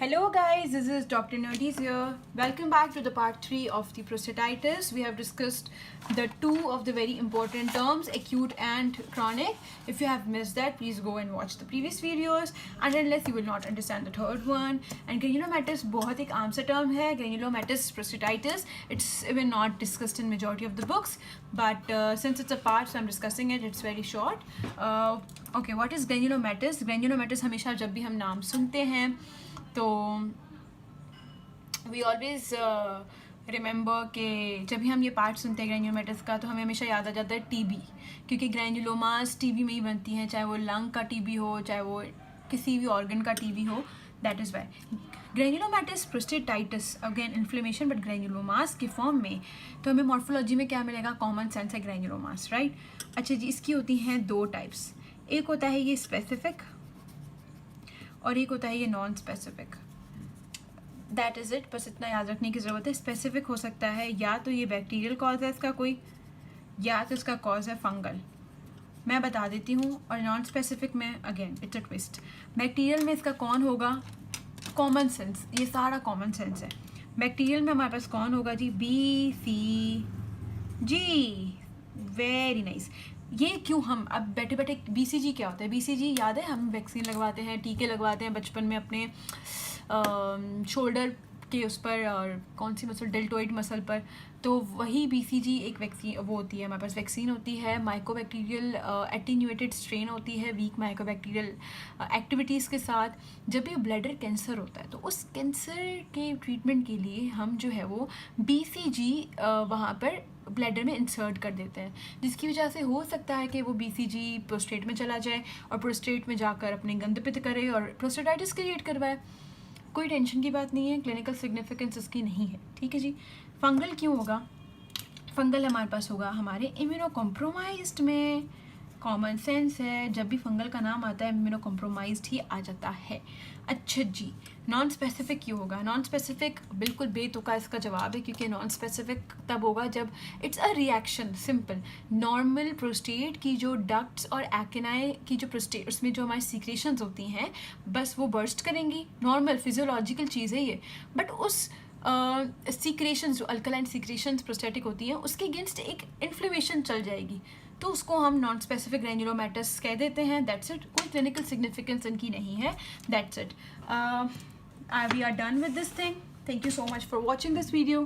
Hello guys, this is Dr. Nerdies here. Welcome back to the part 3 of the prostatitis. We have discussed the two of the very important terms, acute and chronic. If you have missed that, please go and watch the previous videos. And unless you will not understand the third one. And granulomatous बहुत एक आम सा term है. Granulomatous prostatitis. It's even not discussed in majority of the books. But since it's a part, so I'm discussing it. It's very short. Okay, what is granulomatous? Granulomatous हमेशा जब भी हम नाम सुनते हैं तो वी ऑलवेज रिमेंबर कि जब भी हम ये पार्ट सुनते हैं ग्रैन्युलोमेटस का तो हमें हमेशा याद आ जाता है टीबी, क्योंकि ग्रैन्युलोमास टीबी में ही बनती हैं, चाहे वो लंग का टीबी हो, चाहे वो किसी भी ऑर्गन का टीबी हो. That is why granulomatous prostatitis, again inflammation but granulomas के फॉर्म में. तो हमें मॉर्फोलॉजी में क्या मिलेगा? कॉमन सेंस है ग्रैन्युलोमास, राइट. अच्छा जी, इसकी होती हैं दो टाइप्स. एक होता है ये स्पेसिफिक और एक होता है ये non specific. That is it. बस इतना याद रखने की ज़रूरत है. स्पेसिफिक हो सकता है या तो ये बैक्टीरियल कॉज है इसका कोई, या तो इसका कॉज है फंगल. मैं बता देती हूँ. और नॉन स्पेसिफिक में again it's a twist. Bacterial में इसका कौन होगा? Common sense. ये सारा कॉमन सेंस है. बैक्टीरियल में हमारे पास कौन होगा जी? BCG. Very nice. ये क्यों हम अब बैठे बैठे BCG क्या होता है? BCG याद है, हम वैक्सीन लगवाते हैं, टीके लगवाते हैं बचपन में अपने शोल्डर के उस पर और कौन सी मसल, डेल्टोइड मसल पर. तो वही BCG एक वैक्सीन वो होती है. हमारे पास वैक्सीन होती है. माइकोबैक्टीरियल एटीन्यूएटेड स्ट्रेन होती है वीक माइकोबैक्टीरियल एक्टिविटीज़ के साथ. जब भी ब्लैडर कैंसर होता है तो उस कैंसर के ट्रीटमेंट के लिए हम जो है वो BCG वहाँ पर ब्लैडर में इंसर्ट कर देते हैं, जिसकी वजह से हो सकता है कि वो BCG प्रोस्टेट में चला जाए और प्रोस्टेट में जाकर अपने गंद पित्त करे और प्रोस्टेटाइटिस क्रिएट करवाए. कोई टेंशन की बात नहीं है, क्लिनिकल सिग्निफिकेंस इसकी नहीं है. ठीक है जी. फंगल क्यों होगा? फंगल हमारे पास होगा हमारे इम्यूनो कॉम्प्रोमाइज्ड में. कॉमन सेंस है, जब भी फंगल का नाम आता है इम्यूनो कॉम्प्रोमाइज्ड ही आ जाता है. अच्छा जी, नॉन स्पेसिफिक क्यों होगा? नॉन स्पेसिफिक बिल्कुल बेतुका इसका जवाब है, क्योंकि नॉन स्पेसिफिक तब होगा जब it's a reaction. Simple. Normal prostate की जो डक्ट्स और एक्नाई की जो प्रोस्टेट, उसमें जो हमारी सीक्रेशंस होती हैं बस वो बर्स्ट करेंगी. नॉर्मल फिजियोलॉजिकल चीज़ है ये. बट उस सीक्रेशंस, जो अल्कलाइन सीक्रेशंस प्रोस्टेटिक होती हैं, उसके अगेंस्ट एक इन्फ्लेमेशन चल जाएगी, तो उसको हम नॉन स्पेसिफिक ग्रैन्युलोमेटस कह देते हैं. That's it. कोई क्लिनिकल सिग्निफिकेंस इनकी नहीं है. That's it. We are done with this thing. Thank you so much for watching this video.